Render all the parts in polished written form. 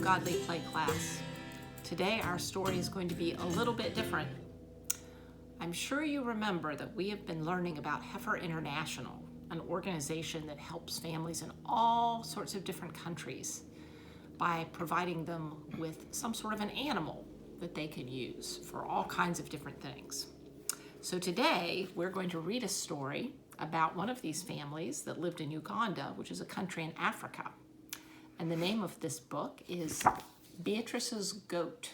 Godly Play class. Today our story is going to be a little bit different. I'm sure you remember that we have been learning about Heifer International, an organization that helps families in all sorts of different countries by providing them with some sort of an animal that they can use for all kinds of different things. So today we're going to read a story about one of these families that lived in Uganda, which is a country in Africa. And the name of this book is Beatrice's Goat.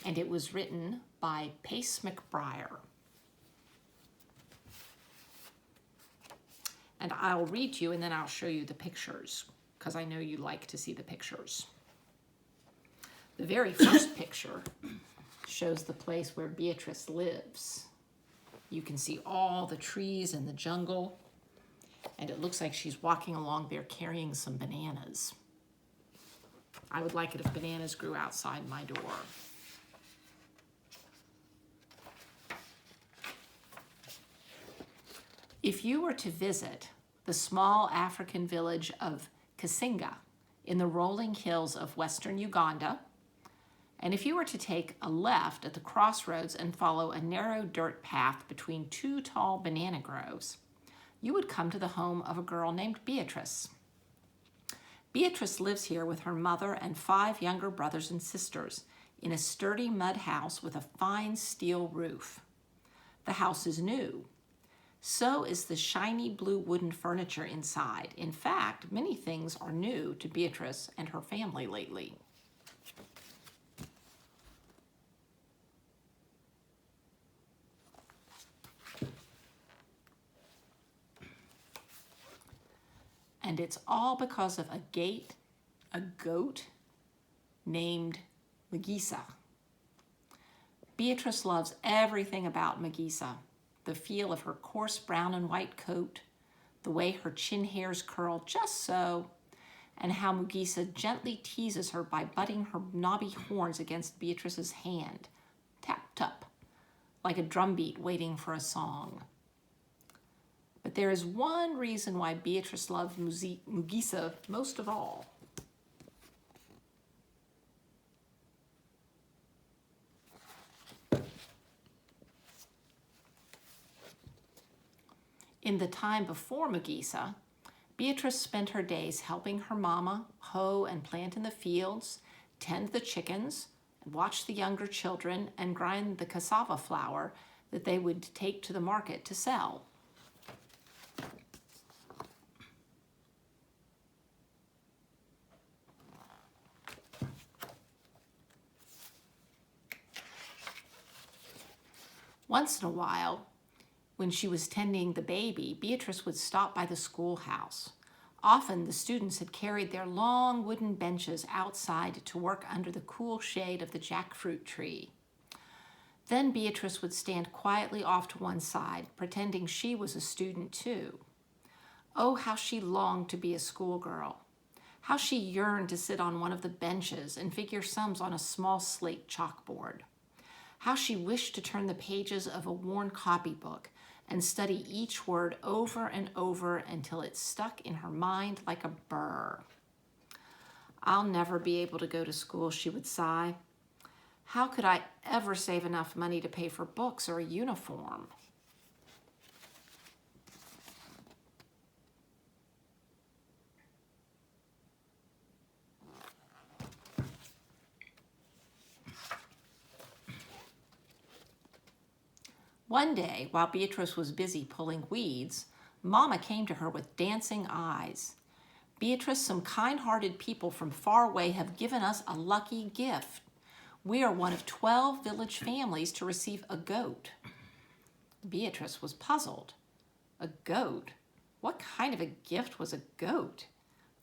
And it was written by Pace McBriar. And I'll read to you and then I'll show you the pictures, because I know you like to see the pictures. The very first picture shows the place where Beatrice lives. You can see all the trees in the jungle, and it looks like she's walking along there carrying some bananas. I would like it if bananas grew outside my door. If you were to visit the small African village of Kasinga in the rolling hills of western Uganda, and if you were to take a left at the crossroads and follow a narrow dirt path between two tall banana groves, you would come to the home of a girl named Beatrice. Beatrice lives here with her mother and 5 younger brothers and sisters in a sturdy mud house with a fine steel roof. The house is new. So is the shiny blue wooden furniture inside. In fact, many things are new to Beatrice and her family lately. And it's all because of a goat named Magisa. Beatrice loves everything about Magisa. The feel of her coarse brown and white coat, the way her chin hairs curl just so, and how Magisa gently teases her by butting her knobby horns against Beatrice's hand, tap-tap, like a drumbeat waiting for a song. But there is one reason why Beatrice loved Magisa most of all. In the time before Magisa, Beatrice spent her days helping her mama hoe and plant in the fields, tend the chickens, and watch the younger children and grind the cassava flour that they would take to the market to sell. Once in a while, when she was tending the baby, Beatrice would stop by the schoolhouse. Often the students had carried their long wooden benches outside to work under the cool shade of the jackfruit tree. Then Beatrice would stand quietly off to one side, pretending she was a student too. Oh, how she longed to be a schoolgirl. How she yearned to sit on one of the benches and figure sums on a small slate chalkboard. How she wished to turn the pages of a worn copybook and study each word over and over until it stuck in her mind like a burr. I'll never be able to go to school, she would sigh. How could I ever save enough money to pay for books or a uniform? One day, while Beatrice was busy pulling weeds, Mama came to her with dancing eyes. Beatrice, some kind-hearted people from far away have given us a lucky gift. We are one of 12 village families to receive a goat. Beatrice was puzzled. A goat? What kind of a gift was a goat?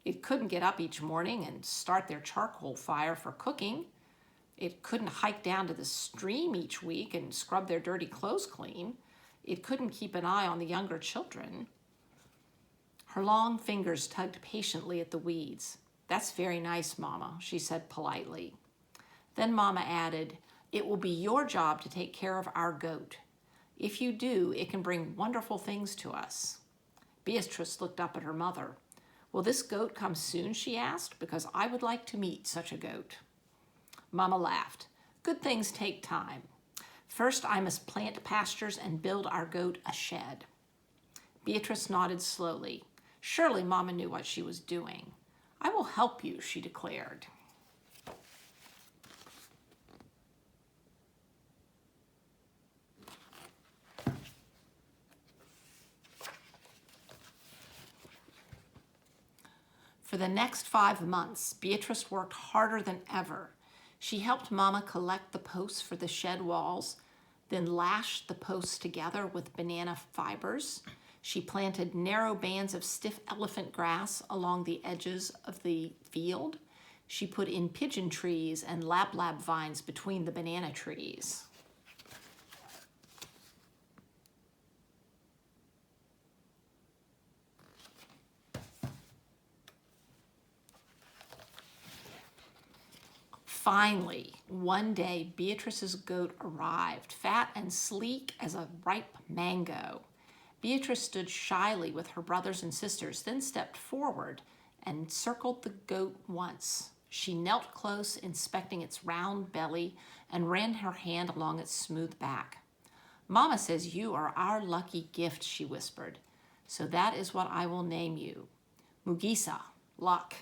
It couldn't get up each morning and start their charcoal fire for cooking. It couldn't hike down to the stream each week and scrub their dirty clothes clean. It couldn't keep an eye on the younger children. Her long fingers tugged patiently at the weeds. That's very nice, Mama, she said politely. Then Mama added, it will be your job to take care of our goat. If you do, it can bring wonderful things to us. Beatrice looked up at her mother. Will this goat come soon, she asked, because I would like to meet such a goat. Mama laughed. Good things take time. First, I must plant pastures and build our goat a shed. Beatrice nodded slowly. Surely Mama knew what she was doing. I will help you, she declared. For the next 5 months, Beatrice worked harder than ever. She helped Mama collect the posts for the shed walls, then lashed the posts together with banana fibers. She planted narrow bands of stiff elephant grass along the edges of the field. She put in pigeon trees and lablab vines between the banana trees. Finally, one day, Beatrice's goat arrived, fat and sleek as a ripe mango. Beatrice stood shyly with her brothers and sisters, then stepped forward and circled the goat once. She knelt close, inspecting its round belly, and ran her hand along its smooth back. Mama says you are our lucky gift, she whispered. So that is what I will name you. Mugisa, luck.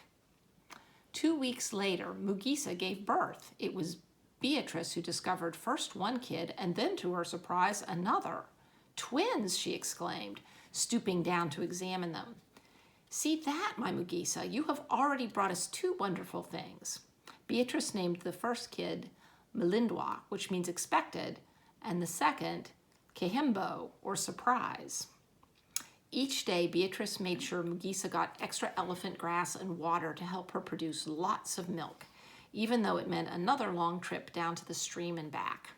2 weeks later, Mugisa gave birth. It was Beatrice who discovered first one kid and then, to her surprise, another. Twins, she exclaimed, stooping down to examine them. See that, my Mugisa, you have already brought us 2 wonderful things. Beatrice named the first kid Melindwa, which means expected, and the second Kehembo, or surprise. Each day, Beatrice made sure Mugisa got extra elephant grass and water to help her produce lots of milk, even though it meant another long trip down to the stream and back.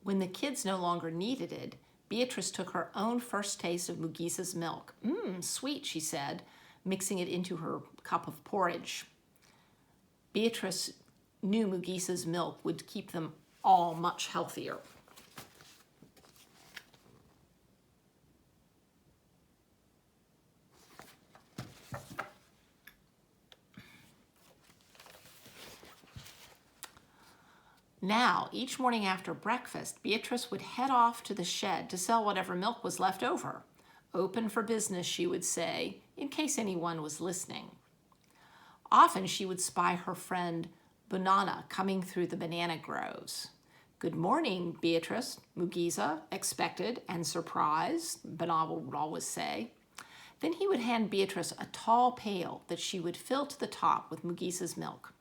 When the kids no longer needed it, Beatrice took her own first taste of Mugisa's milk. Sweet, she said, mixing it into her cup of porridge. Beatrice knew Mugisa's milk would keep them all much healthier. Now, each morning after breakfast, Beatrice would head off to the shed to sell whatever milk was left over. Open for business, she would say, in case anyone was listening. Often she would spy her friend Bunana coming through the banana groves. Good morning, Beatrice, Mugisa, expected and surprised, Bunana would always say. Then he would hand Beatrice a tall pail that she would fill to the top with Mugisa's milk.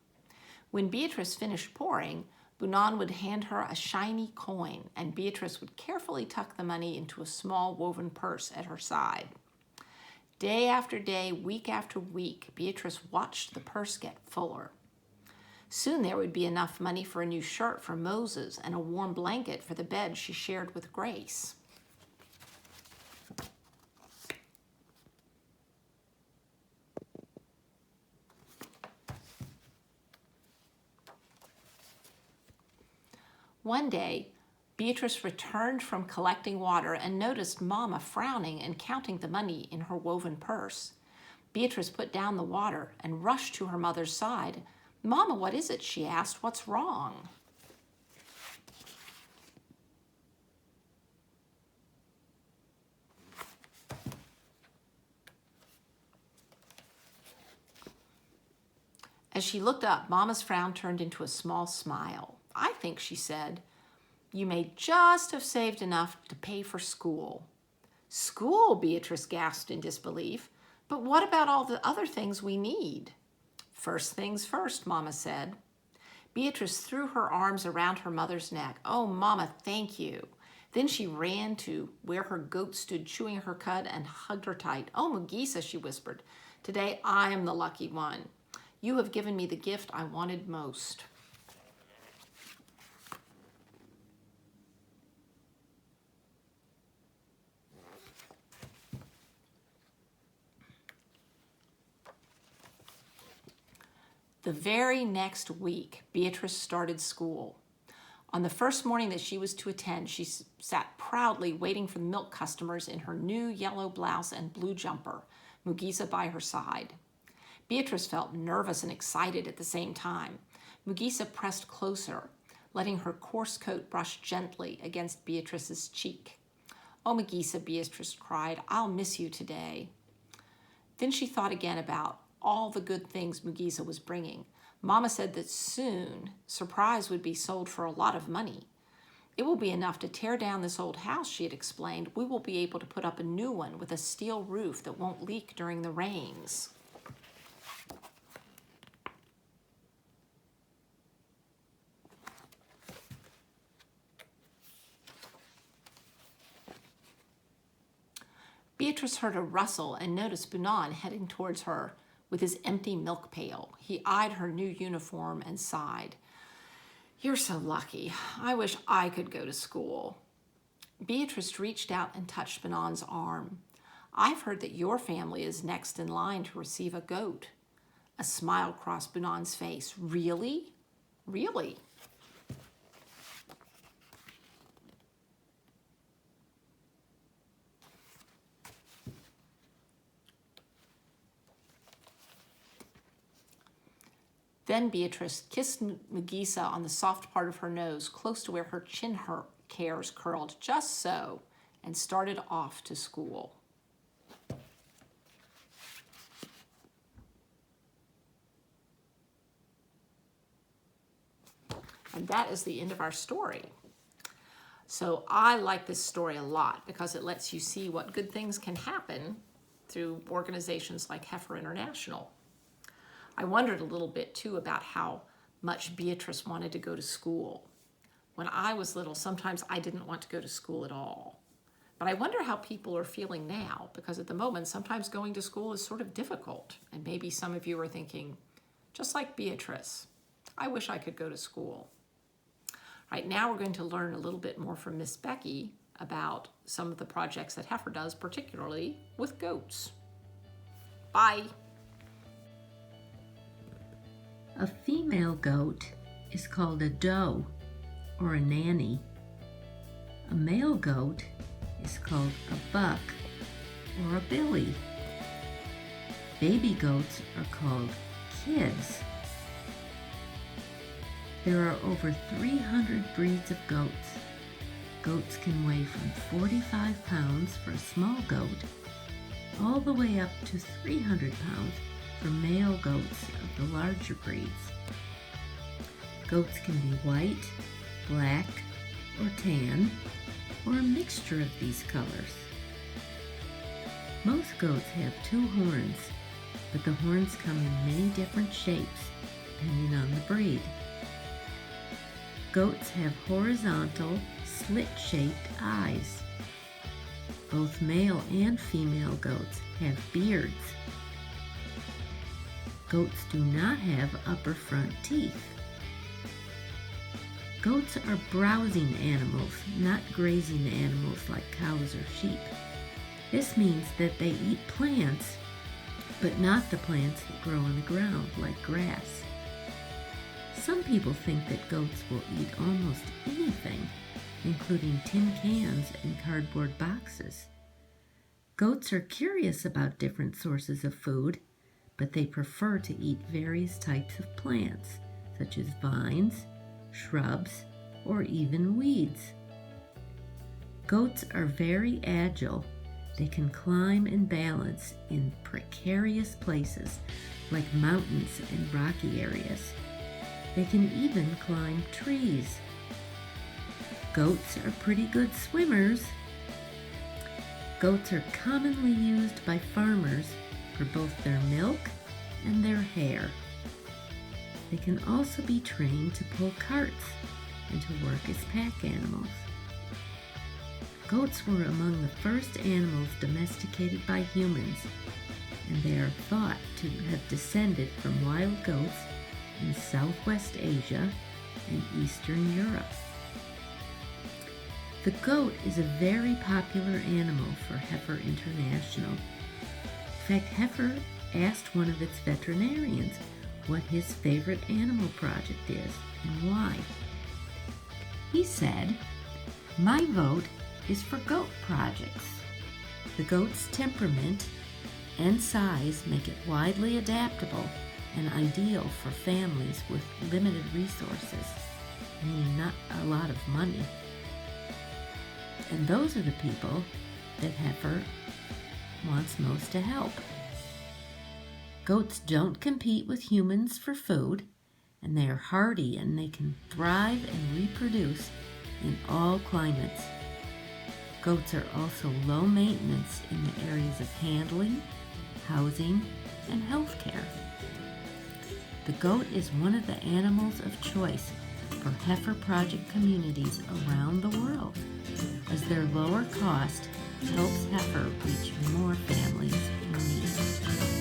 When Beatrice finished pouring, Bunan would hand her a shiny coin, and Beatrice would carefully tuck the money into a small woven purse at her side. Day after day, week after week, Beatrice watched the purse get fuller. Soon there would be enough money for a new shirt for Moses and a warm blanket for the bed she shared with Grace. One day, Beatrice returned from collecting water and noticed Mama frowning and counting the money in her woven purse. Beatrice put down the water and rushed to her mother's side. Mama, what is it? She asked. What's wrong? As she looked up, Mama's frown turned into a small smile. I think, she said, you may just have saved enough to pay for school. School, Beatrice gasped in disbelief. But what about all the other things we need? First things first, Mama said. Beatrice threw her arms around her mother's neck. Oh, Mama, thank you. Then she ran to where her goat stood chewing her cud and hugged her tight. Oh, Mugisa, she whispered, today I am the lucky one. You have given me the gift I wanted most. The very next week, Beatrice started school. On the first morning that she was to attend, she sat proudly waiting for the milk customers in her new yellow blouse and blue jumper, Mugiza by her side. Beatrice felt nervous and excited at the same time. Mugiza pressed closer, letting her coarse coat brush gently against Beatrice's cheek. "Oh, Mugiza," Beatrice cried, "I'll miss you today." Then she thought again about all the good things Mugiza was bringing. Mama said that soon Surprise would be sold for a lot of money. "It will be enough to tear down this old house," she had explained. "We will be able to put up a new one with a steel roof that won't leak during the rains." Beatrice heard a rustle and noticed Bunan heading towards her with his empty milk pail. He eyed her new uniform and sighed. "You're so lucky. I wish I could go to school." Beatrice reached out and touched Bunan's arm. "I've heard that your family is next in line to receive a goat." A smile crossed Bunan's face. "Really? Really?" Then Beatrice kissed Mugiza on the soft part of her nose, close to where her chin hairs curled, just so, and started off to school. And that is the end of our story. So I like this story a lot because it lets you see what good things can happen through organizations like Heifer International. I wondered a little bit too about how much Beatrice wanted to go to school. When I was little, sometimes I didn't want to go to school at all. But I wonder how people are feeling now, because at the moment, sometimes going to school is sort of difficult. And maybe some of you are thinking, just like Beatrice, I wish I could go to school. Right now, we're going to learn a little bit more from Miss Becky about some of the projects that Heifer does, particularly with goats. Bye. A female goat is called a doe or a nanny. A male goat is called a buck or a billy. Baby goats are called kids. There are over 300 breeds of goats. Goats can weigh from 45 pounds for a small goat all the way up to 300 pounds for male goats of the larger breeds. Goats can be white, black, or tan, or a mixture of these colors. Most goats have 2 horns, but the horns come in many different shapes depending on the breed. Goats have horizontal, slit-shaped eyes. Both male and female goats have beards. Goats do not have upper front teeth. Goats are browsing animals, not grazing animals like cows or sheep. This means that they eat plants, but not the plants that grow on the ground like grass. Some people think that goats will eat almost anything, including tin cans and cardboard boxes. Goats are curious about different sources of food, but they prefer to eat various types of plants, such as vines, shrubs, or even weeds. Goats are very agile. They can climb and balance in precarious places like mountains and rocky areas. They can even climb trees. Goats are pretty good swimmers. Goats are commonly used by farmers for both their milk and their hair. They can also be trained to pull carts and to work as pack animals. Goats were among the first animals domesticated by humans, and they are thought to have descended from wild goats in Southwest Asia and Eastern Europe. The goat is a very popular animal for Heifer International. In fact, Heifer asked one of its veterinarians what his favorite animal project is and why. He said, "My vote is for goat projects. The goat's temperament and size make it widely adaptable and ideal for families with limited resources, meaning not a lot of money. And those are the people that Heifer wants most to help. Goats don't compete with humans for food, and they are hardy and they can thrive and reproduce in all climates. Goats are also low maintenance in the areas of handling, housing, and health care. The goat is one of the animals of choice for Heifer Project communities around the world, as their lower cost helps Heifer reach more families in need."